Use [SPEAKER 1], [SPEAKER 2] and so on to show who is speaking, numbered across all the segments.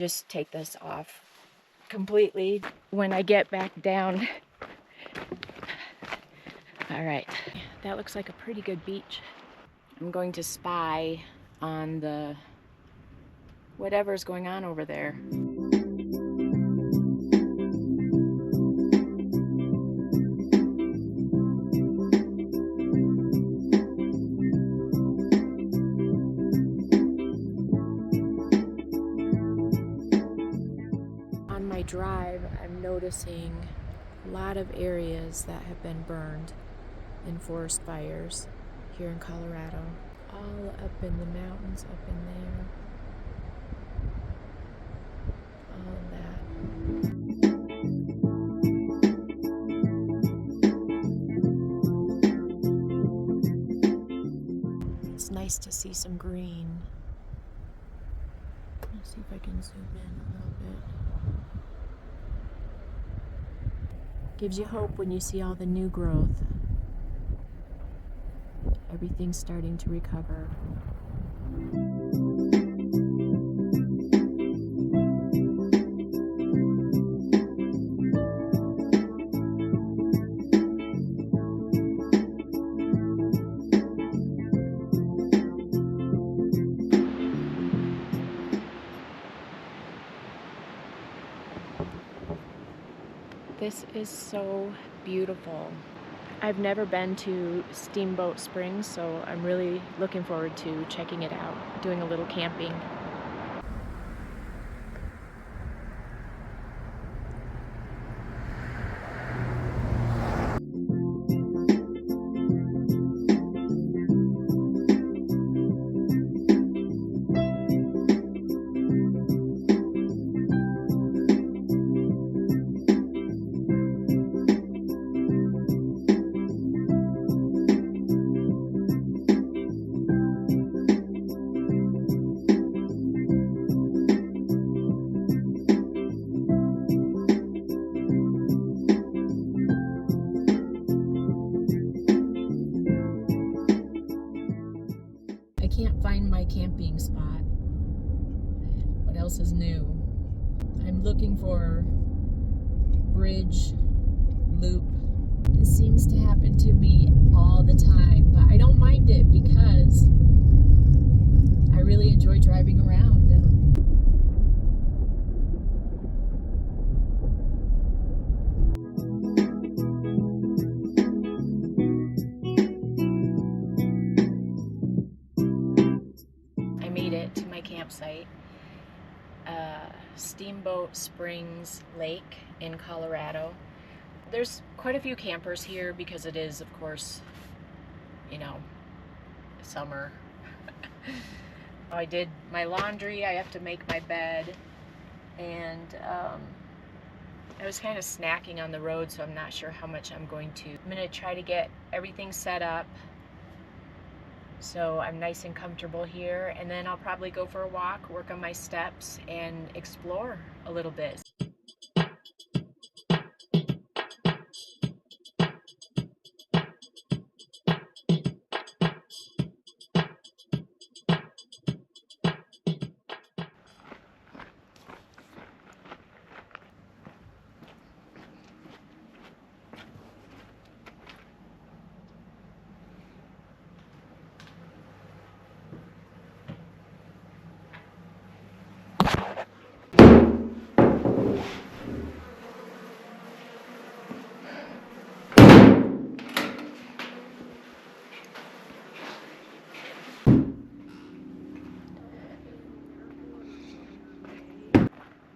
[SPEAKER 1] Just take this off completely when I get back down. All right, that looks like a pretty good beach. I'm going to spy on the whatever's going on over there. On my drive, I'm noticing a lot of areas that have been burned in forest fires here in Colorado. All up in the mountains, up in there. All of that. It's nice to see some green. Let's see if I can zoom in a little bit. Gives you hope when you see all the new growth. Everything's starting to recover. This is so beautiful. I've never been to Steamboat Springs, so I'm really looking forward to checking it out, doing a little camping. I can't find my camping spot. What else is new? I'm looking for bridge loop. It seems to happen to me all the time, but I don't mind it because I really enjoy driving around. I made it to my campsite, Steamboat Springs Lake in Colorado. There's quite a few campers here because it is, of course, you know, summer. I did my laundry, I have to make my bed, and I was kind of snacking on the road, so I'm not sure how much I'm going to. I'm going to try to get everything set up so I'm nice and comfortable here, and then I'll probably go for a walk, work on my steps, and explore a little bit.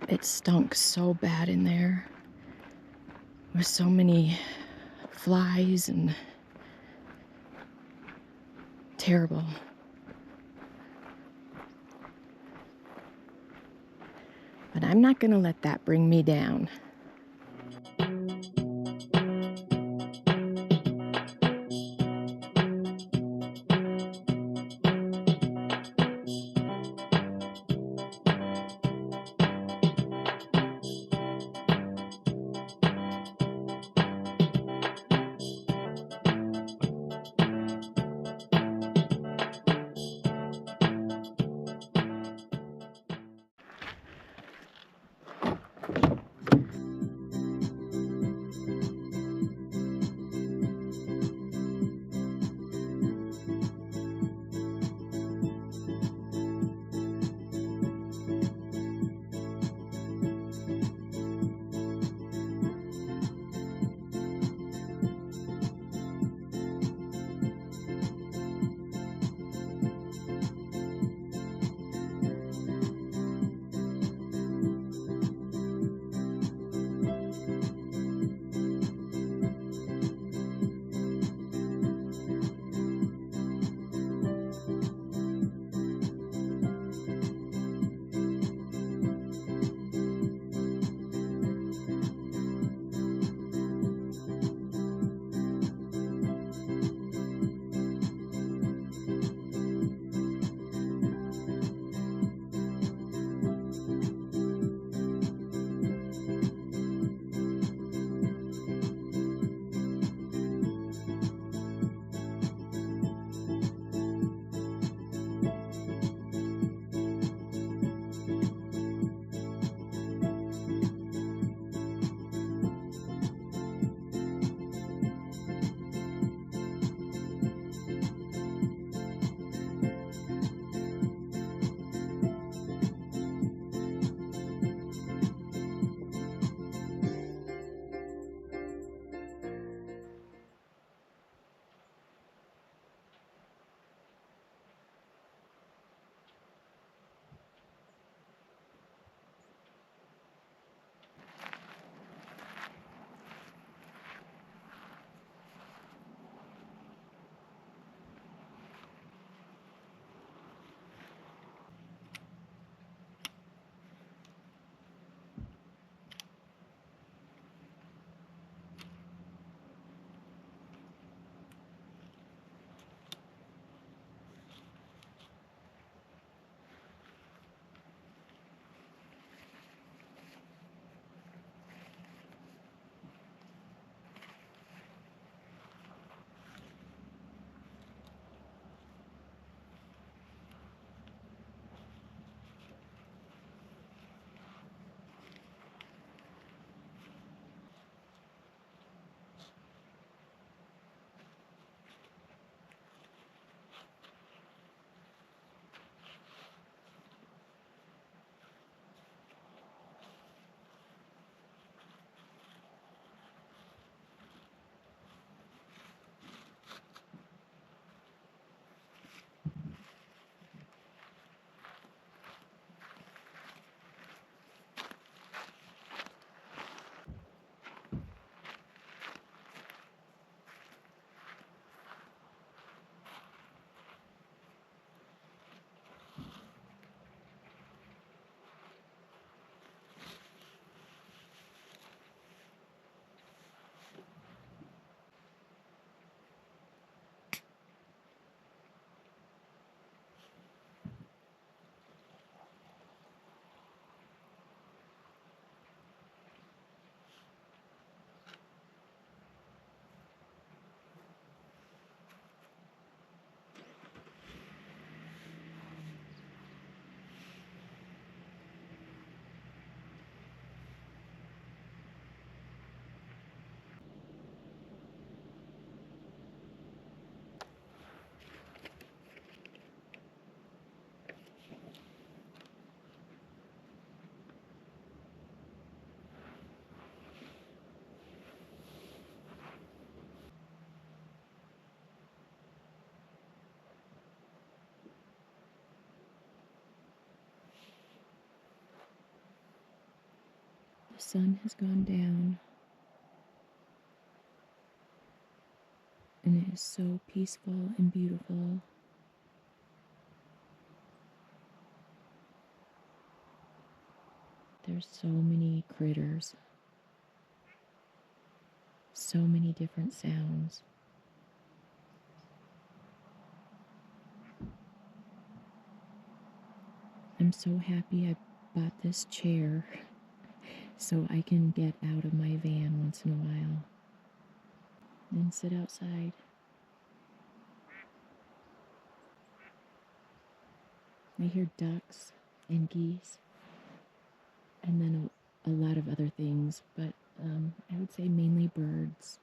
[SPEAKER 1] It stunk so bad in there with so many flies and terrible. But I'm not going to let that bring me down. sun has gone down, and it is so peaceful and beautiful. There's so many critters, so many different sounds. I'm so happy I bought this chair so I can get out of my van once in a while and sit outside. I hear ducks and geese, and then a lot of other things, but I would say mainly birds.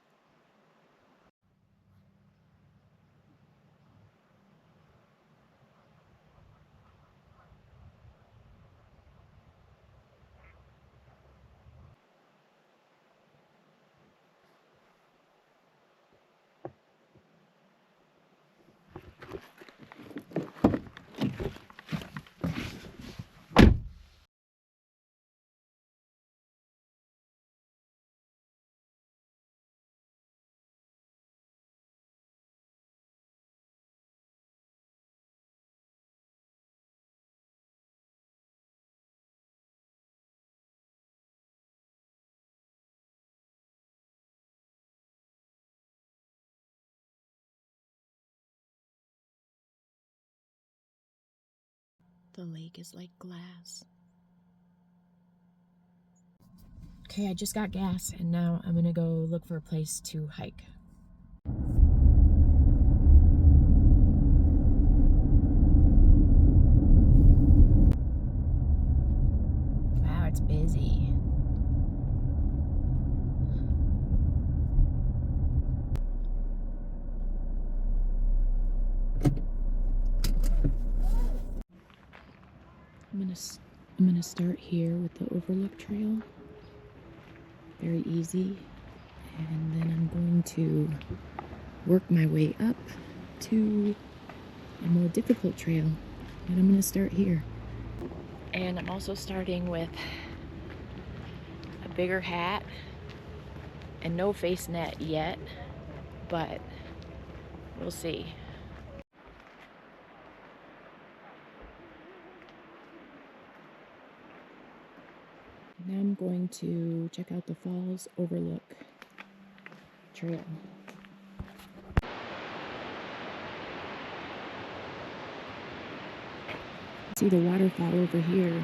[SPEAKER 1] The lake is like glass. Okay, I just got gas, and now I'm gonna go look for a place to hike. Wow, it's busy. I'm gonna start here with the Overlook Trail. Very easy. And then I'm going to work my way up to a more difficult trail. But I'm gonna start here. And I'm also starting with a bigger hat and no face net yet, but we'll see. Now I'm going to check out the Falls Overlook Trail. See the waterfall over here.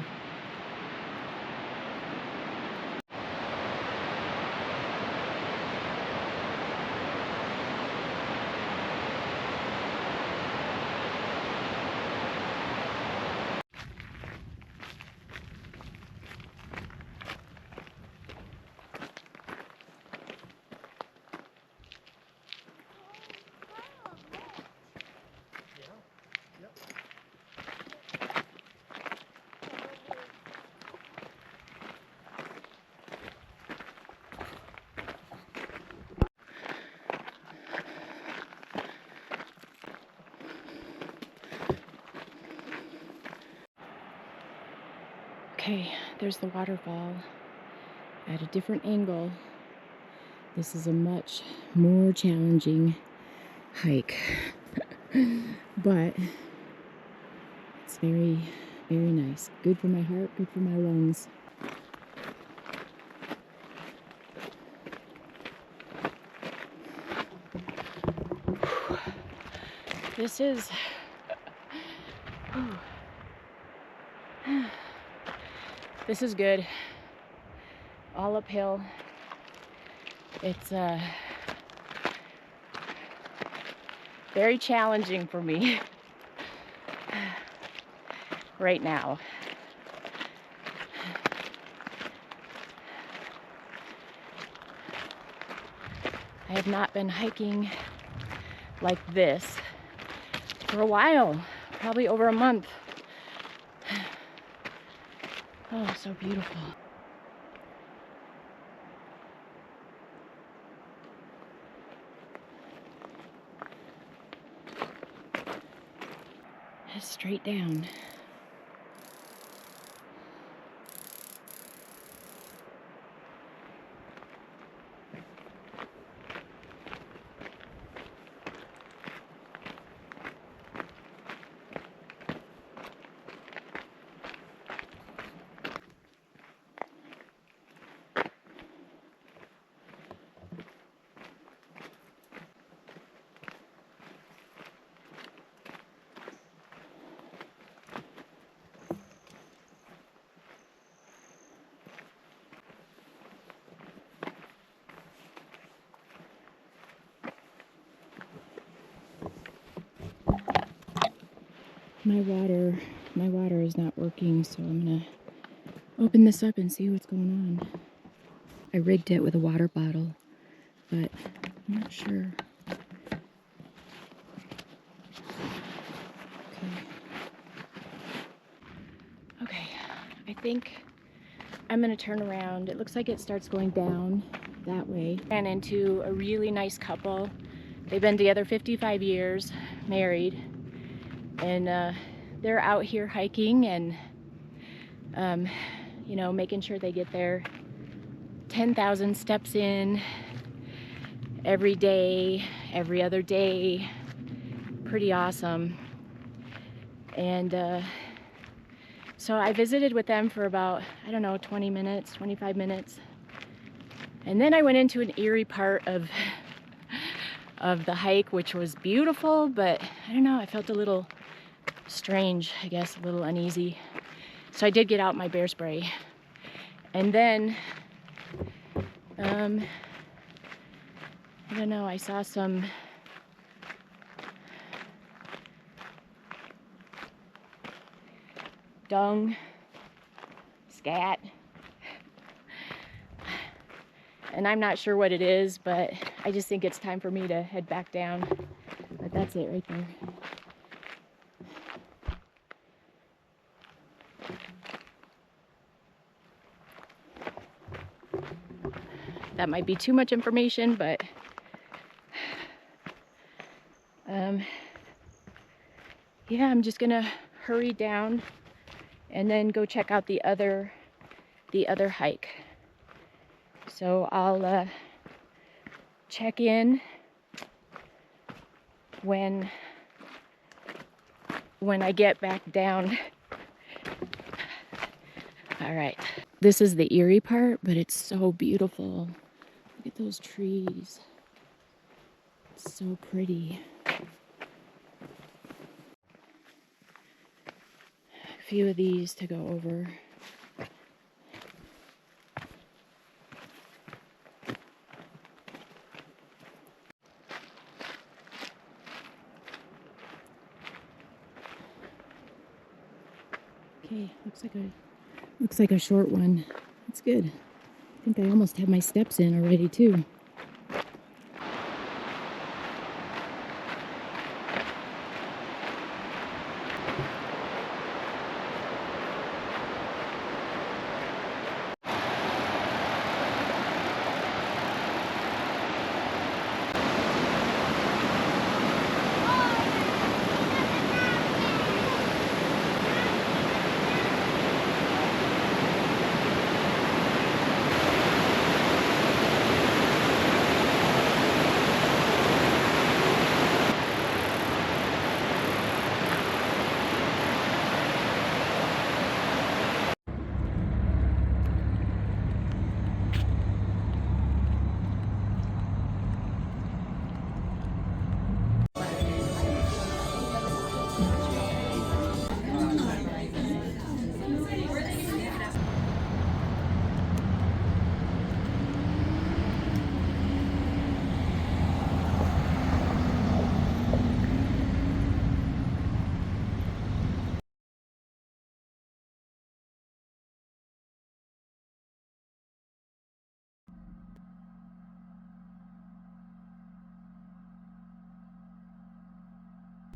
[SPEAKER 1] Okay, there's the waterfall at a different angle. This is a much more challenging hike, but it's very, very nice. Good for my heart, good for my lungs. This is this is good. All uphill. It's very challenging for me right now. I have not been hiking like this for a while, probably over a month. Oh, so beautiful. Straight down. My water is not working, so I'm gonna open this up and see what's going on. I rigged it with a water bottle, but I'm not sure. Okay, I think I'm gonna turn around. It looks like it starts going down that way. Ran into a really nice couple. They've been together 55 years, married, and they're out here hiking and you know, making sure they get their 10,000 steps in every day, every other day. Pretty awesome. And so I visited with them for about, I don't know, 20 minutes, 25 minutes. And then I went into an eerie part of the hike, which was beautiful, but I don't know, I felt a little strange, I guess, a little uneasy. So I did get out my bear spray. And then, I don't know, I saw some dung, scat, and I'm not sure what it is, but I just think it's time for me to head back down. But that's it right there. That might be too much information, but yeah, I'm just gonna hurry down and then go check out the other hike. So I'll check in when I get back down. All right. This is the eerie part, but it's so beautiful. Look at those trees. It's so pretty. A few of these to go over. Okay, looks like a short one. That's good. I think I almost have my steps in already too.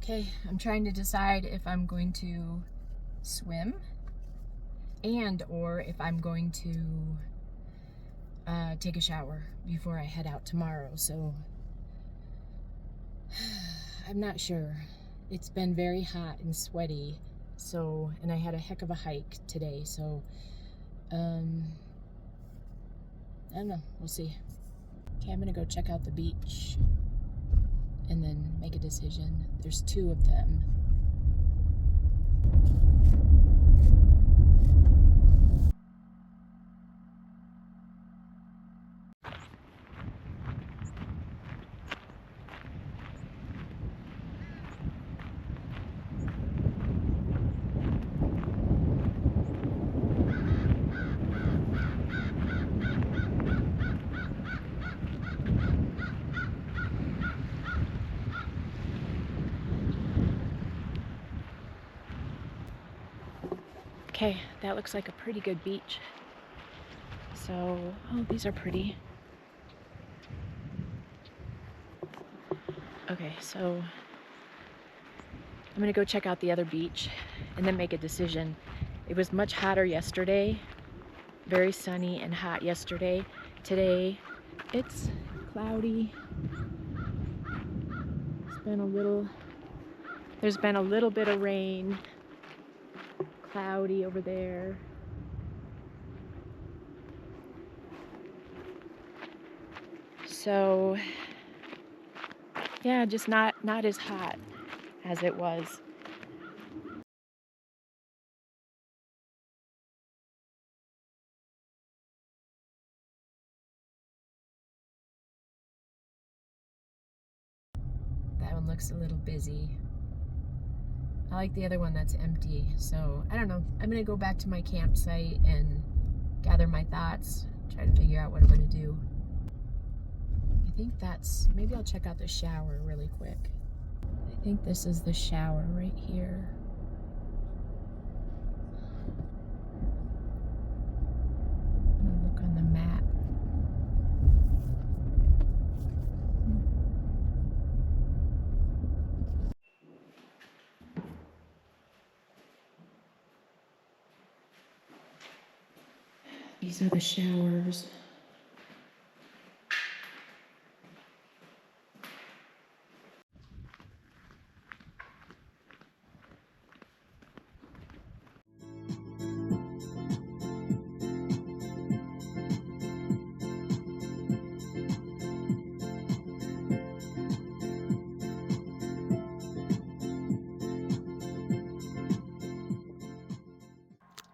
[SPEAKER 1] Okay, I'm trying to decide if I'm going to swim or if I'm going to take a shower before I head out tomorrow. So I'm not sure. It's been very hot and sweaty, and I had a heck of a hike today, so I don't know, we'll see. Okay, I'm gonna go check out the beach and then make a decision. There's two of them. Okay, that looks like a pretty good beach. So, oh, these are pretty. Okay, so I'm gonna go check out the other beach and then make a decision. It was much hotter yesterday, very sunny and hot yesterday. Today, it's cloudy. There's been a little bit of rain. Cloudy over there. So, yeah, just not as hot as it was. That one looks a little busy. I like the other one that's empty. So, I don't know. I'm gonna go back to my campsite and gather my thoughts, try to figure out what I'm gonna do. I think maybe I'll check out the shower really quick. I think this is the shower right here. I'm gonna look on the map. These are the showers.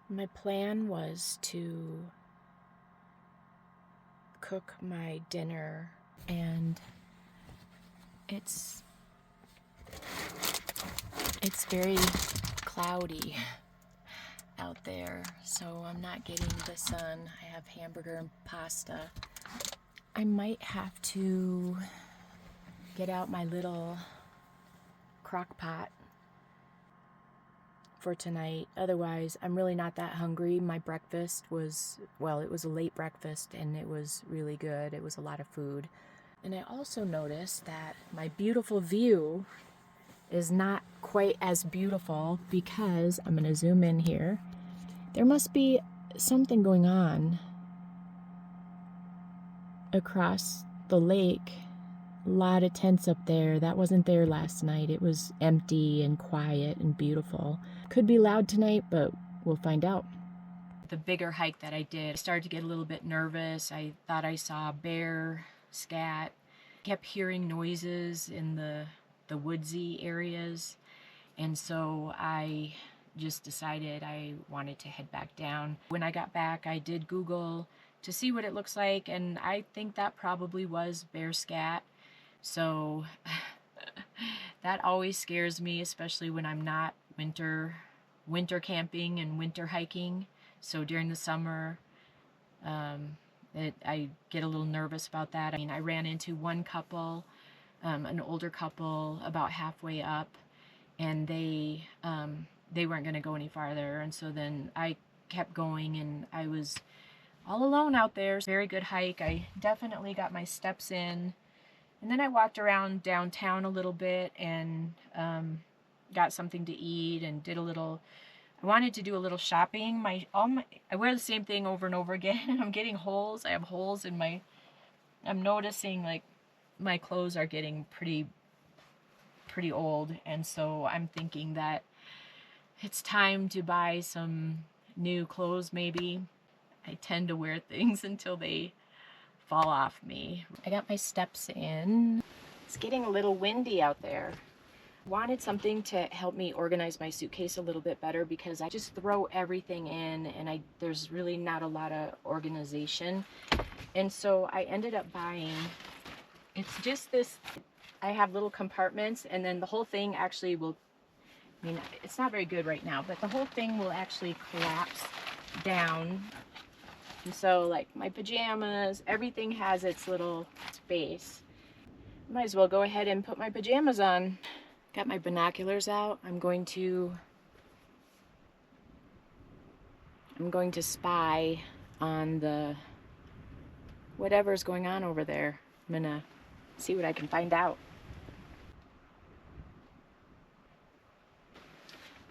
[SPEAKER 1] My plan was to cook my dinner, and it's very cloudy out there, so I'm not getting the sun. I have hamburger and pasta. I might have to get out my little crock pot for tonight. Otherwise, I'm really not that hungry. My breakfast was, well, it was a late breakfast and it was really good. It was a lot of food. And I also noticed that my beautiful view is not quite as beautiful because, I'm gonna zoom in here, there must be something going on across the lake. A lot of tents up there. That wasn't there last night. It was empty and quiet and beautiful. Could be loud tonight, but we'll find out. The bigger hike that I did, I started to get a little bit nervous. I thought I saw bear, scat. Kept hearing noises in the woodsy areas. And so I just decided I wanted to head back down. When I got back, I did Google to see what it looks like, and I think that probably was bear scat. So that always scares me, especially when I'm not winter camping and winter hiking. So during the summer, I get a little nervous about that. I mean, I ran into one couple, an older couple, about halfway up, and they weren't going to go any farther. And so then I kept going, and I was all alone out there. Very good hike. I definitely got my steps in. And then I walked around downtown a little bit and got something to eat and did a little, I wanted to do a little shopping. I wear the same thing over and over again. I'm getting holes. I have holes in I'm noticing like my clothes are getting pretty old. And so I'm thinking that it's time to buy some new clothes maybe. I tend to wear things until they fall off me. I got my steps in. It's getting a little windy out there. Wanted something to help me organize my suitcase a little bit better because I just throw everything in and there's really not a lot of organization. And so I ended up buying, it's just this, I have little compartments, and then the whole thing actually will, I mean, it's not very good right now, but the whole thing will actually collapse down. And so like my pajamas, everything has its little space. Might as well go ahead and put my pajamas on. Got my binoculars out. I'm going to I'm going to spy on the whatever's going on over there. I'm gonna see what I can find out.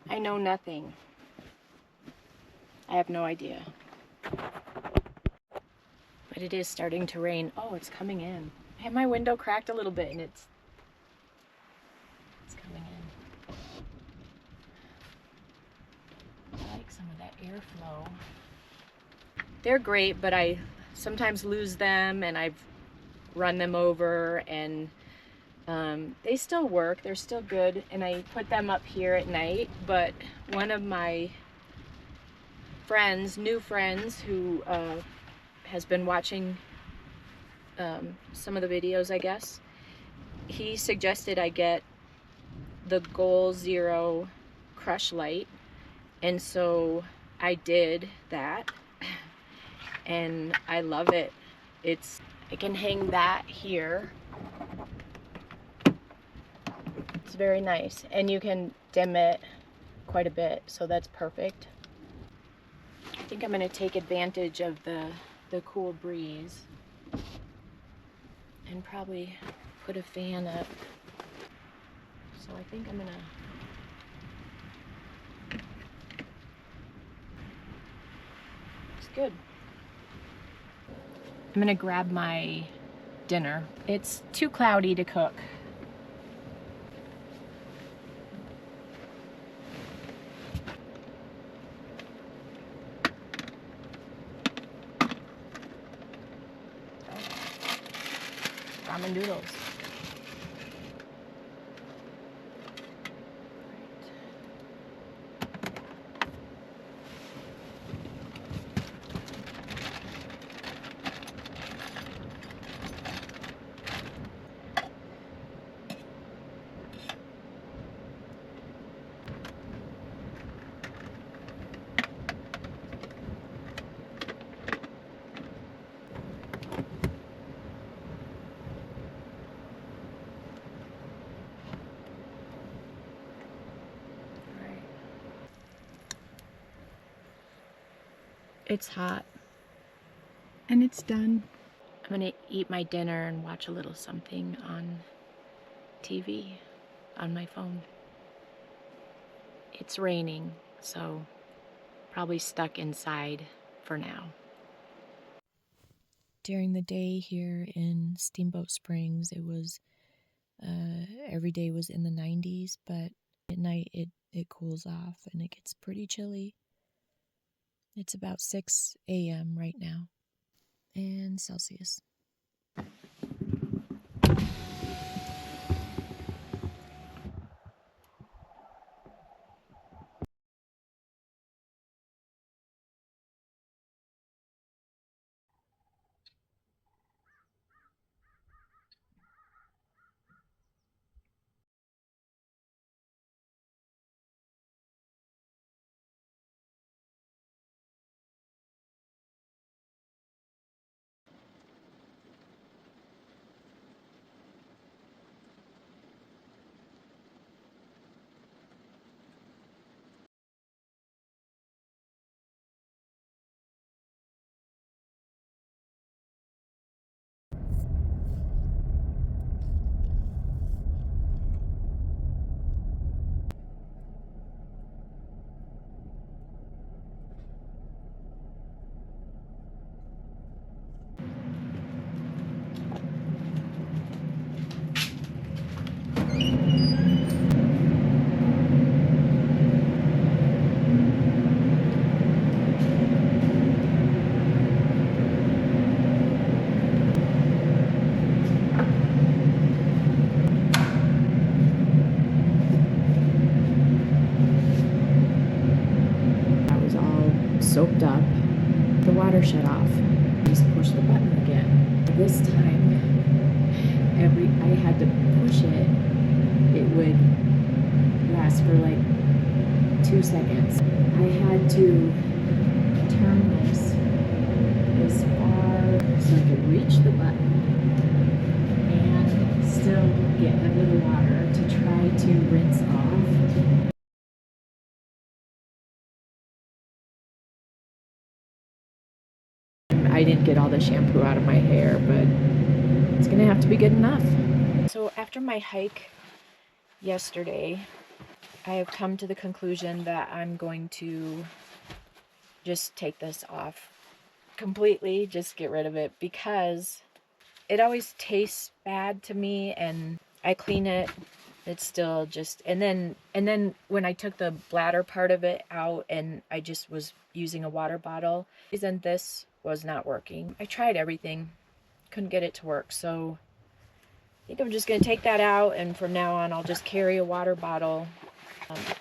[SPEAKER 1] I know nothing. I have no idea. But it is starting to rain. Oh, it's coming in. I have my window cracked a little bit and it's coming in. I like some of that airflow. They're great, but I sometimes lose them and I've run them over, and they still work. They're still good, and I put them up here at night. But one of my friends, new friends, who has been watching some of the videos, I guess, he suggested I get the Goal Zero Crush Light, and so I did that, and I love it. I can hang that here. It's very nice, and you can dim it quite a bit, so that's perfect. I think I'm going to take advantage of the cool breeze and probably put a fan up. So I think I'm going to... It's good. I'm gonna grab my dinner. It's too cloudy to cook. Ramen noodles. It's hot. And it's done. I'm gonna eat my dinner and watch a little something on TV, on my phone. It's raining, so probably stuck inside for now. During the day here in Steamboat Springs, it was, every day was in the 90s, but at night it cools off and it gets pretty chilly. It's about 6 a.m. right now, and Celsius. Soaked up, the water shut off. Just push the button again. This time, I had to push it. It would last for like 2 seconds. I had to turn this as far so I could reach the button and still get under the water to try to rinse off I didn't get all the shampoo out of my hair, but it's gonna have to be good enough. So after my hike yesterday, I have come to the conclusion that I'm going to just take this off completely, just get rid of it, because it always tastes bad to me, and I clean it, it's still just, and then when I took the bladder part of it out and I just was using a water bottle, then this was not working. I tried everything, couldn't get it to work, so I think I'm just gonna take that out, and from now on I'll just carry a water bottle.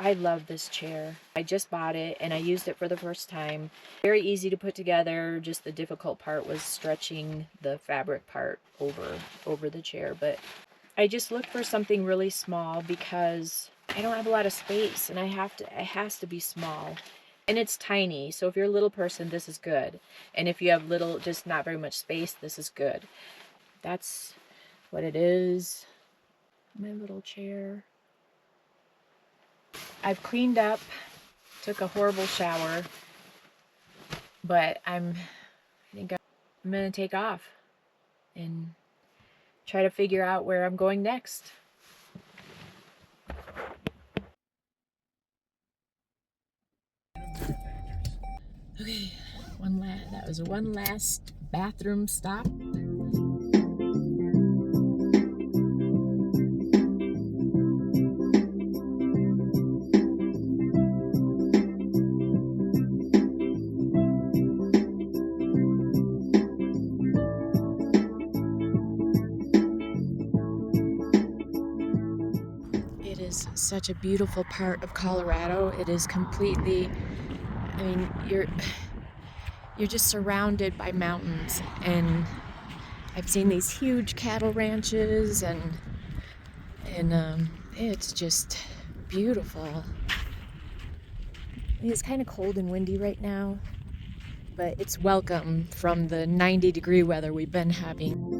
[SPEAKER 1] I love this chair. I just bought it and I used it for the first time. Very easy to put together, just the difficult part was stretching the fabric part over the chair. But I just looked for something really small because I don't have a lot of space, and it has to be small. And it's tiny, so if you're a little person, this is good. And if you have little, just not very much space, this is good. That's what it is. My little chair. I've cleaned up, took a horrible shower, but I think I'm gonna take off and try to figure out where I'm going next. Okay, that was one last bathroom stop. It is such a beautiful part of Colorado. It is completely, I mean, you're just surrounded by mountains, and I've seen these huge cattle ranches, and it's just beautiful. It's kind of cold and windy right now, but it's welcome from the 90-degree weather we've been having.